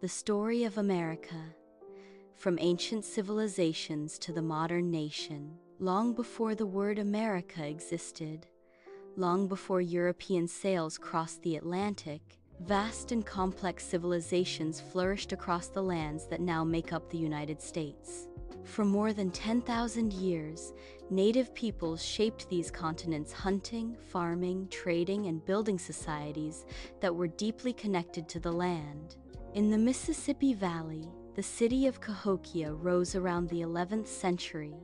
The story of America. From ancient civilizations to the modern nation, long before the word America existed, long before European sails crossed the Atlantic, vast and complex civilizations flourished across the lands that now make up the United States. For more than 10,000 years, native peoples shaped these continents, hunting, farming, trading, and building societies that were deeply connected to the land. In the Mississippi Valley, the city of Cahokia rose around the 11th century,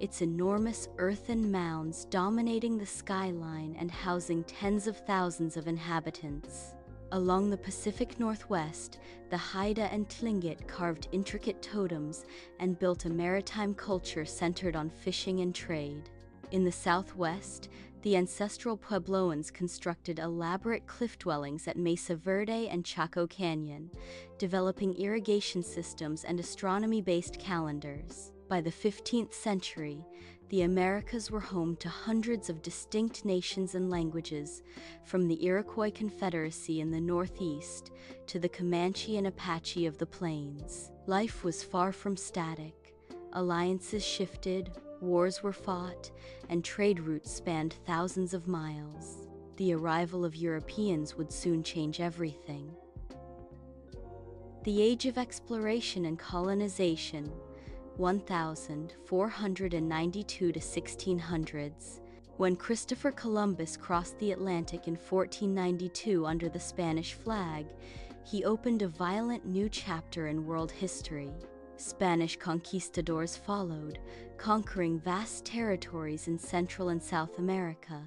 its enormous earthen mounds dominating the skyline and housing tens of thousands of inhabitants. Along the Pacific Northwest, the Haida and Tlingit carved intricate totems and built a maritime culture centered on fishing and trade. In the Southwest, the ancestral Puebloans constructed elaborate cliff dwellings at Mesa Verde and Chaco Canyon, developing irrigation systems and astronomy-based calendars. By the 15th century, the Americas were home to hundreds of distinct nations and languages, from the Iroquois Confederacy in the Northeast to the Comanche and Apache of the plains. Life was far from static. Alliances shifted, wars were fought, and trade routes spanned thousands of miles. The arrival of Europeans would soon change everything. The Age of Exploration and Colonization, 1492 to 1600s. When Christopher Columbus crossed the Atlantic in 1492 under the Spanish flag, he opened a violent new chapter in world history. Spanish conquistadors followed, conquering vast territories in Central and South America.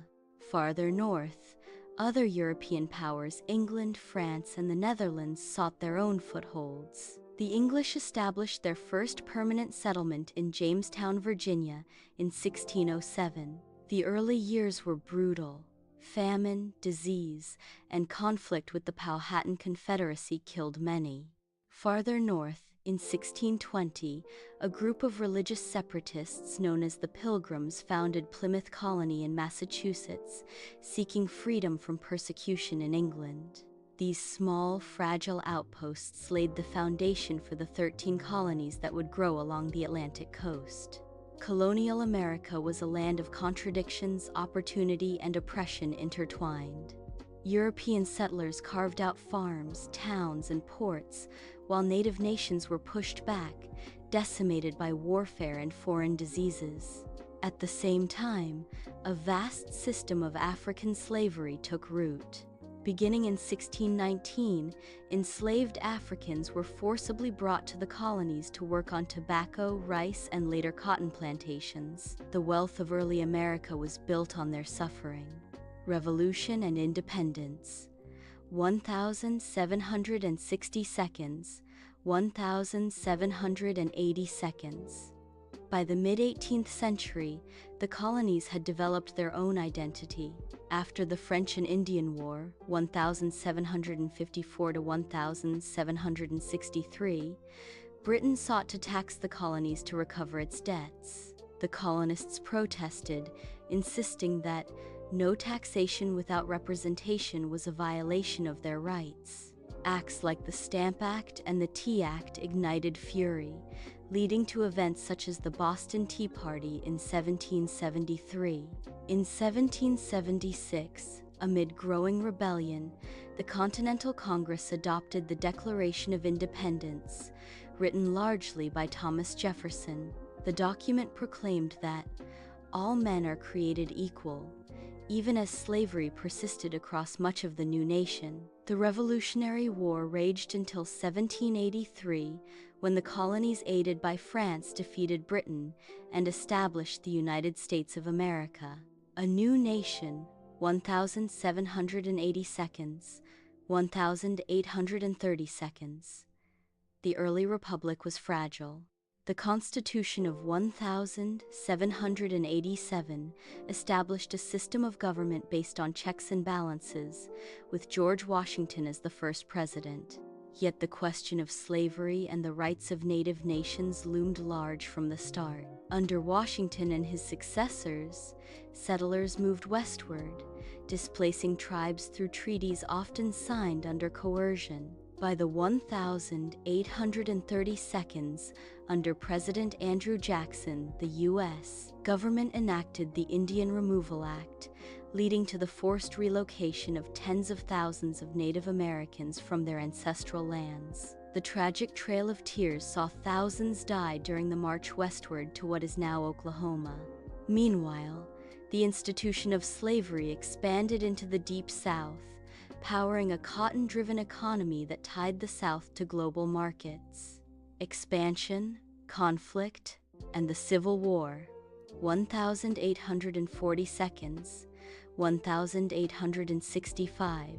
Farther north, other European powers, England, France, and the Netherlands, sought their own footholds. The English established their first permanent settlement in Jamestown, Virginia, in 1607. The early years were brutal. Famine, disease, and conflict with the Powhatan Confederacy killed many. Farther north, in 1620, a group of religious separatists known as the Pilgrims founded Plymouth Colony in Massachusetts, seeking freedom from persecution in England. These small, fragile outposts laid the foundation for the 13 colonies that would grow along the Atlantic coast. Colonial America was a land of contradictions, opportunity, and oppression intertwined. European settlers carved out farms, towns, and ports, while native nations were pushed back, decimated by warfare and foreign diseases. At the same time, a vast system of African slavery took root. Beginning in 1619, enslaved Africans were forcibly brought to the colonies to work on tobacco, rice, and later cotton plantations. The wealth of early America was built on their suffering. Revolution and Independence, 1760 seconds, 1780 seconds. By the mid-18th century, the colonies had developed their own identity. After the French and Indian War, 1754 to 1763, Britain sought to tax the colonies to recover its debts. The colonists protested, insisting that no taxation without representation was a violation of their rights. Acts like the Stamp Act and the Tea Act ignited fury, leading to events such as the Boston Tea Party in 1773. In 1776, amid growing rebellion, the Continental Congress adopted the Declaration of Independence, written largely by Thomas Jefferson. The document proclaimed that all men are created equal, even as slavery persisted across much of the new nation. The Revolutionary War raged until 1783, when the colonies aided by France defeated Britain and established the United States of America. A new nation, 1780 seconds, 1830 seconds. The early republic was fragile. The Constitution of 1787 established a system of government based on checks and balances, with George Washington as the first president. Yet the question of slavery and the rights of native nations loomed large from the start. Under Washington and his successors, settlers moved westward, displacing tribes through treaties often signed under coercion. By the 1832, under President Andrew Jackson, the U.S. government enacted the Indian Removal Act, leading to the forced relocation of tens of thousands of Native Americans from their ancestral lands. The tragic Trail of Tears saw thousands die during the march westward to what is now Oklahoma. Meanwhile, the institution of slavery expanded into the Deep South, powering a cotton-driven economy that tied the South to global markets. Expansion, conflict, and the Civil War. 1842, 1865.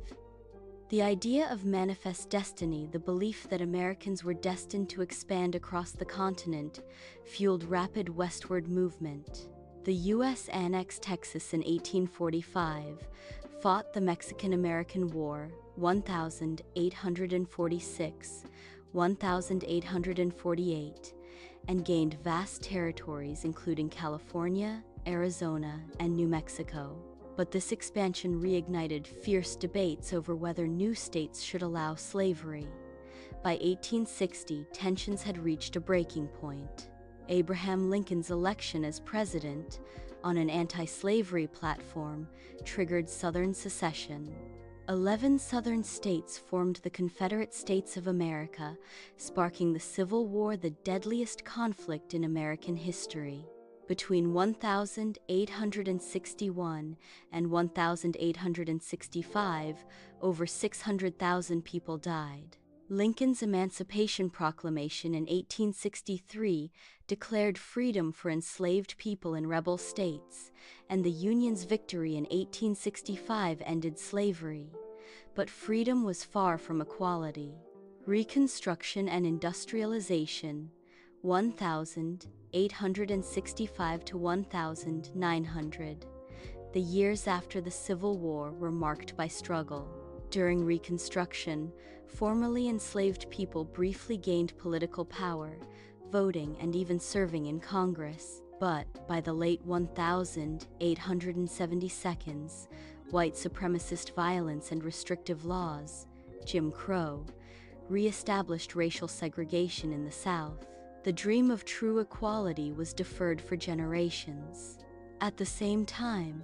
The idea of manifest destiny, the belief that Americans were destined to expand across the continent, fueled rapid westward movement. The U.S. annexed Texas in 1845, fought the Mexican-American War, 1846, 1848, and gained vast territories including California, Arizona, and New Mexico. But this expansion reignited fierce debates over whether new states should allow slavery. By 1860, tensions had reached a breaking point. Abraham Lincoln's election as president, on an anti-slavery platform, triggered Southern secession. 11 Southern states formed the Confederate States of America, sparking the Civil War, the deadliest conflict in American history. Between 1861 and 1865, over 600,000 people died. Lincoln's Emancipation Proclamation in 1863 declared freedom for enslaved people in rebel states, and the Union's victory in 1865 ended slavery. But freedom was far from equality. Reconstruction and industrialization, 1865 to 1900. The years after the Civil War were marked by struggle. During Reconstruction, formerly enslaved people briefly gained political power, voting and even serving in Congress. But by the late 1872s, white supremacist violence and restrictive laws, Jim Crow, re-established racial segregation in the South. The dream of true equality was deferred for generations. At the same time,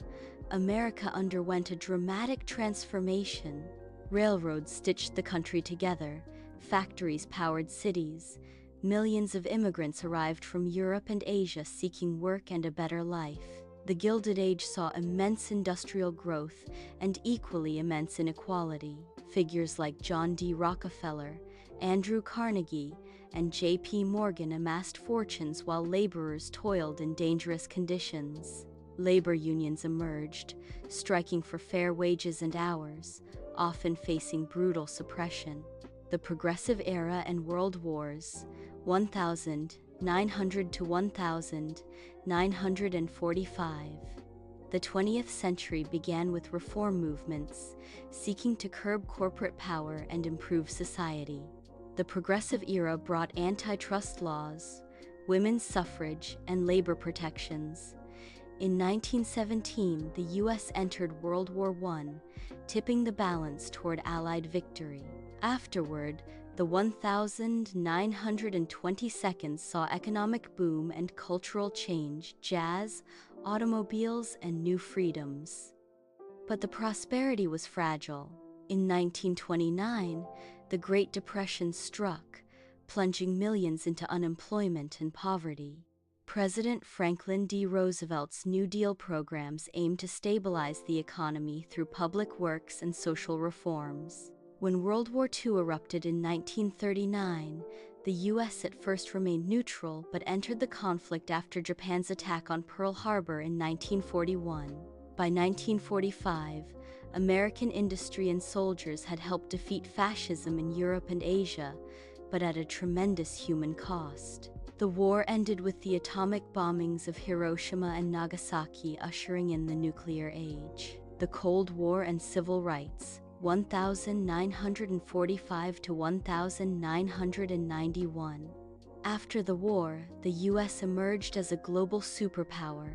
America underwent a dramatic transformation. Railroads stitched the country together, factories powered cities, millions of immigrants arrived from Europe and Asia seeking work and a better life. The Gilded Age saw immense industrial growth and equally immense inequality. Figures like John D. Rockefeller, Andrew Carnegie, and J.P. Morgan amassed fortunes while laborers toiled in dangerous conditions. Labor unions emerged, striking for fair wages and hours, often facing brutal suppression. The Progressive Era and World Wars, 1900 to 1945. The 20th century began with reform movements, seeking to curb corporate power and improve society. The Progressive Era brought antitrust laws, women's suffrage, and labor protections. In 1917, the U.S. entered World War I, tipping the balance toward Allied victory. Afterward, the 1922 saw economic boom and cultural change, jazz, automobiles, and new freedoms. But the prosperity was fragile. In 1929, the Great Depression struck, plunging millions into unemployment and poverty. President Franklin D. Roosevelt's New Deal programs aimed to stabilize the economy through public works and social reforms. When World War II erupted in 1939, the U.S. at first remained neutral but entered the conflict after Japan's attack on Pearl Harbor in 1941. By 1945, American industry and soldiers had helped defeat fascism in Europe and Asia, but at a tremendous human cost. The war ended with the atomic bombings of Hiroshima and Nagasaki, ushering in the nuclear age. The Cold War and Civil Rights, 1945 to 1991. After the war, the U.S. emerged as a global superpower,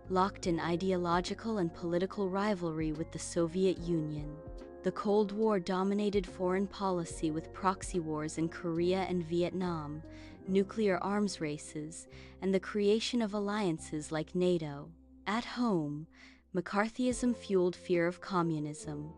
locked in ideological and political rivalry with the Soviet Union. The Cold War dominated foreign policy with proxy wars in Korea and Vietnam, nuclear arms races, and the creation of alliances like NATO. At home, McCarthyism fueled fear of communism,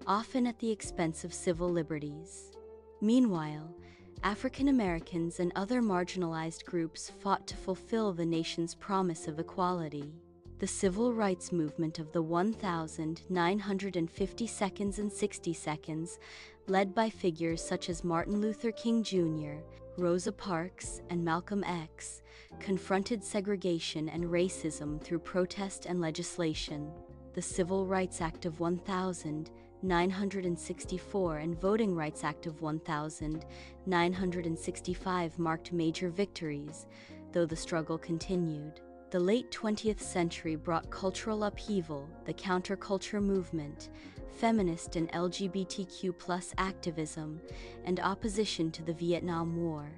often at the expense of civil liberties. Meanwhile, African Americans and other marginalized groups fought to fulfill the nation's promise of equality. The civil rights movement of the 1950 seconds and 60 seconds, led by figures such as Martin Luther King Jr., Rosa Parks, and Malcolm X, confronted segregation and racism through protest and legislation. The Civil Rights Act of 1964 and Voting Rights Act of 1965 marked major victories, though the struggle continued. The late 20th century brought cultural upheaval, the counterculture movement, feminist and LGBTQ+ activism, and opposition to the Vietnam War.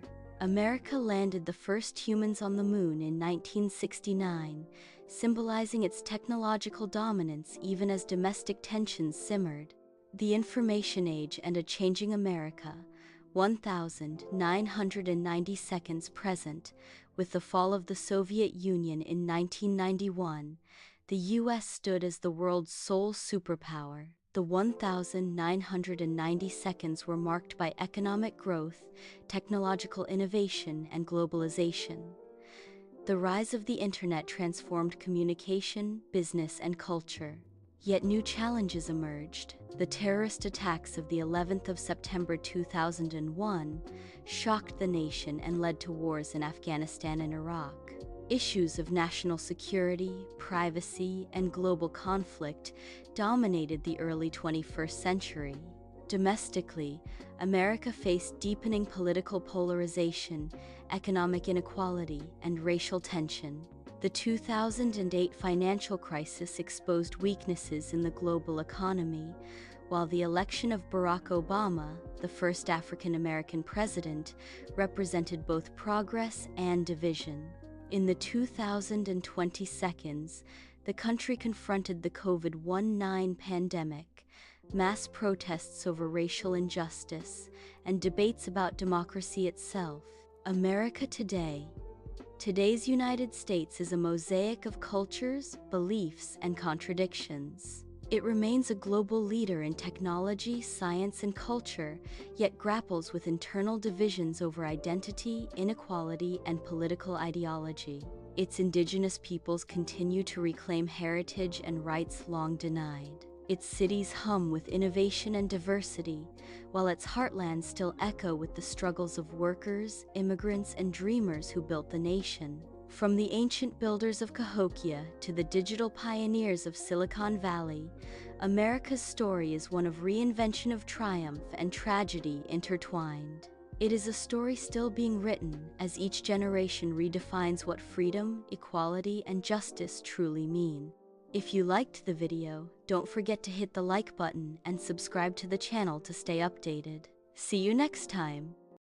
America landed the first humans on the moon in 1969, symbolizing its technological dominance even as domestic tensions simmered. The Information Age and a Changing America, 1990 seconds present. With the fall of the Soviet Union in 1991, the U.S. stood as the world's sole superpower. The 1990 seconds were marked by economic growth, technological innovation, and globalization. The rise of the Internet transformed communication, business, and culture. Yet new challenges emerged. The terrorist attacks of the 11th of September 2001 shocked the nation and led to wars in Afghanistan and Iraq. Issues of national security, privacy, and global conflict dominated the early 21st century. Domestically, America faced deepening political polarization, economic inequality, and racial tension. The 2008 financial crisis exposed weaknesses in the global economy, while the election of Barack Obama, the first African-American president, represented both progress and division. In the 2020 seconds, the country confronted the COVID-19 pandemic, mass protests over racial injustice, and debates about democracy itself. America today. Today's United States is a mosaic of cultures, beliefs, and contradictions. It remains a global leader in technology, science, and culture, yet grapples with internal divisions over identity, inequality, and political ideology. Its indigenous peoples continue to reclaim heritage and rights long denied. Its cities hum with innovation and diversity, while its heartlands still echo with the struggles of workers, immigrants, and dreamers who built the nation. From the ancient builders of Cahokia to the digital pioneers of Silicon Valley, America's story is one of reinvention, of triumph and tragedy intertwined. It is a story still being written as each generation redefines what freedom, equality, and justice truly mean. If you liked the video, don't forget to hit the like button and subscribe to the channel to stay updated. See you next time!